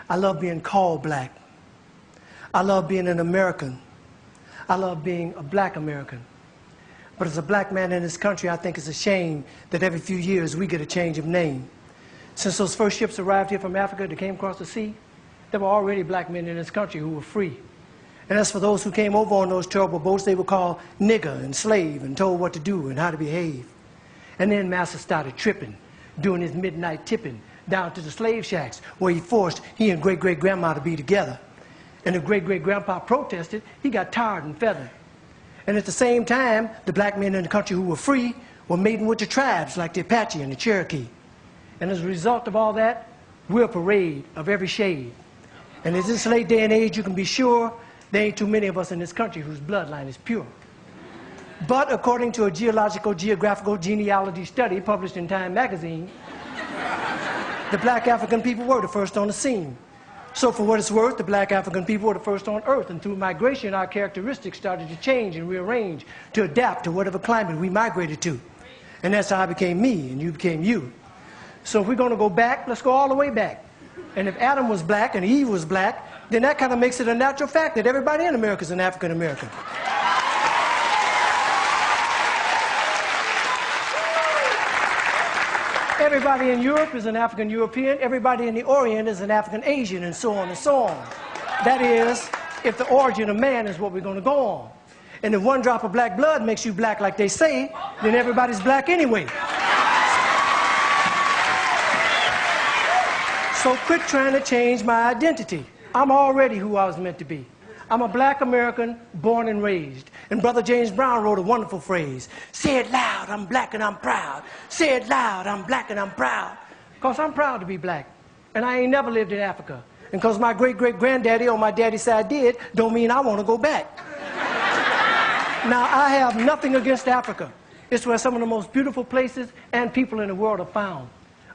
I love being called black. I love being an American. I love being a black American. But as a black man in this country, I think it's a shame that every few years we get a change of name. Since those first ships arrived here from Africa that came across the sea, there were already black men in this country who were free. And as for those who came over on those terrible boats, they were called nigger and slave and told what to do and how to behave. And then Master started tripping, doing his midnight tipping down to the slave shacks where he forced he and great-great-grandma to be together. And if great-great-grandpa protested, he got tarred and feathered. And at the same time, the black men in the country who were free were mating with the tribes like the Apache and the Cherokee. And as a result of all that, we're a parade of every shade. And in this late day and age, you can be sure there ain't too many of us in this country whose bloodline is pure. But according to a geographical genealogy study published in Time magazine, the black African people were the first on the scene. So for what it's worth, the black African people were the first on earth, and through migration, our characteristics started to change and rearrange to adapt to whatever climate we migrated to. And that's how I became me, and you became you. So if we're going to go back, let's go all the way back. And if Adam was black and Eve was black, then that kind of makes it a natural fact that everybody in America is an African American. Everybody in Europe is an African European. Everybody in the Orient is an African Asian, and so on and so on. That is, if the origin of man is what we're going to go on. And if one drop of black blood makes you black like they say, then everybody's black anyway. So quit trying to change my identity. I'm already who I was meant to be. I'm a black American born and raised. And Brother James Brown wrote a wonderful phrase. Say it loud, I'm black and I'm proud. Say it loud, I'm black and I'm proud. Because I'm proud to be black. And I ain't never lived in Africa. And because my great-great-granddaddy on my daddy's side did, don't mean I want to go back. Now, I have nothing against Africa. It's where some of the most beautiful places and people in the world are found.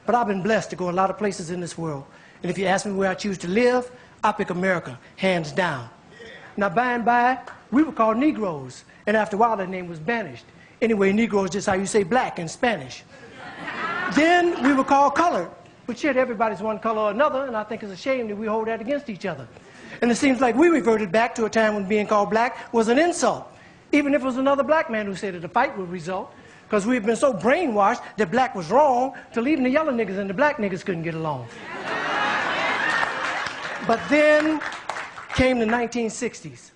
But I've been blessed to go a lot of places in this world. And if you ask me where I choose to live, I pick America, hands down. Now, by and by, we were called Negroes, and after a while, that name was banished. Anyway, Negro is just how you say black in Spanish. Then we were called colored, but shit, everybody's one color or another, and I think it's a shame that we hold that against each other. And it seems like we reverted back to a time when being called black was an insult, even if it was another black man who said that a fight would result, because we've been so brainwashed that black was wrong till even the yellow niggas and the black niggas couldn't get along. But then came the 1960s,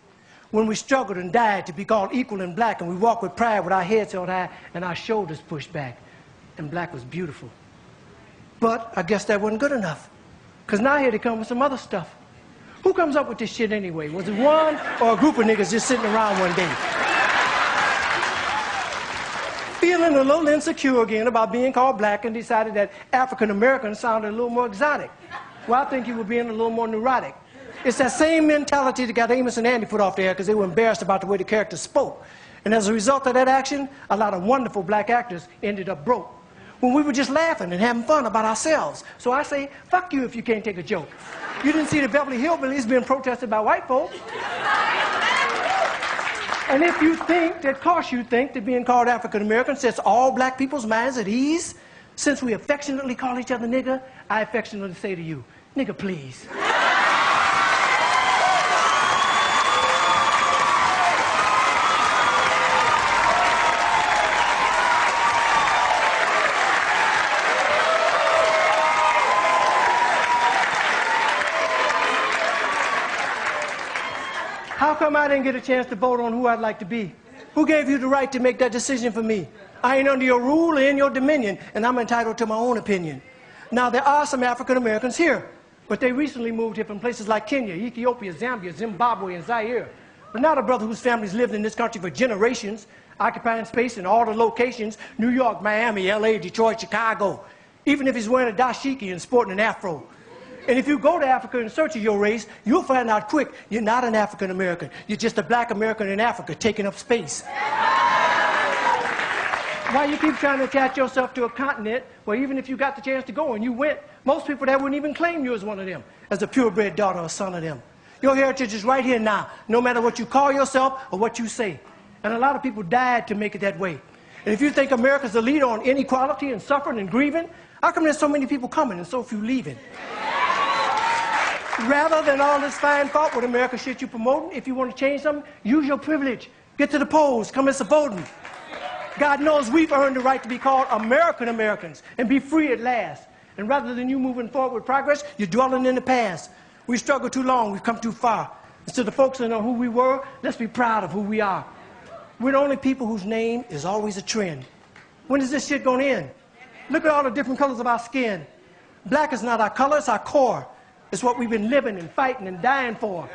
when we struggled and died to be called equal and black, and we walked with pride with our heads held high and our shoulders pushed back, and black was beautiful. But I guess that wasn't good enough, because now here they come with some other stuff. Who comes up with this shit anyway? Was it one or a group of niggas just sitting around one day? Feeling a little insecure again about being called black, and decided that African American sounded a little more exotic. Well, I think you were being a little more neurotic. It's that same mentality that got Amos and Andy put off the air because they were embarrassed about the way the characters spoke. And as a result of that action, a lot of wonderful black actors ended up broke, when we were just laughing and having fun about ourselves. So I say, fuck you if you can't take a joke. You didn't see the Beverly Hillbillies being protested by white folks. And if you think that, cause you think that being called African American sets all black people's minds at ease, since we affectionately call each other nigger, I affectionately say to you, nigger please. How come I didn't get a chance to vote on who I'd like to be? Who gave you the right to make that decision for me? I ain't under your rule or in your dominion, and I'm entitled to my own opinion. Now, there are some African Americans here, but they recently moved here from places like Kenya, Ethiopia, Zambia, Zimbabwe, and Zaire. But not a brother whose family's lived in this country for generations, occupying space in all the locations, New York, Miami, LA, Detroit, Chicago, even if he's wearing a dashiki and sporting an afro. And if you go to Africa in search of your race, you'll find out quick you're not an African American. You're just a black American in Africa taking up space. Why you keep trying to attach yourself to a continent where even if you got the chance to go and you went, most people there wouldn't even claim you as one of them, as a purebred daughter or son of them. Your heritage is right here now, no matter what you call yourself or what you say. And a lot of people died to make it that way. And if you think America's the leader on inequality and suffering and grieving, how come there's so many people coming and so few leaving? Rather than all this fine thought with America shit you promoting, if you want to change something, use your privilege. Get to the polls, come and support them. God knows we've earned the right to be called American Americans and be free at last. And rather than you moving forward with progress, you're dwelling in the past. We struggled too long, we've come too far. Instead of focusing on who we were, let's be proud of who we are. We're the only people whose name is always a trend. When is this shit going to end? Look at all the different colors of our skin. Black is not our color, it's our core. It's what we've been living and fighting and dying for.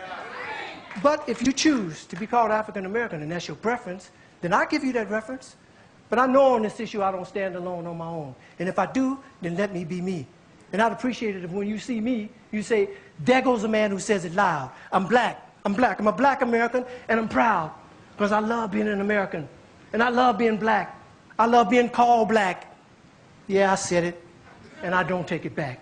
But if you choose to be called African American and that's your preference, then I'll give you that reference. But I know on this issue I don't stand alone on my own. And if I do, then let me be me. And I'd appreciate it if when you see me, you say, there goes a man who says it loud. I'm black. I'm black. I'm a black American, and I'm proud. Because I love being an American. And I love being black. I love being called black. Yeah, I said it, and I don't take it back.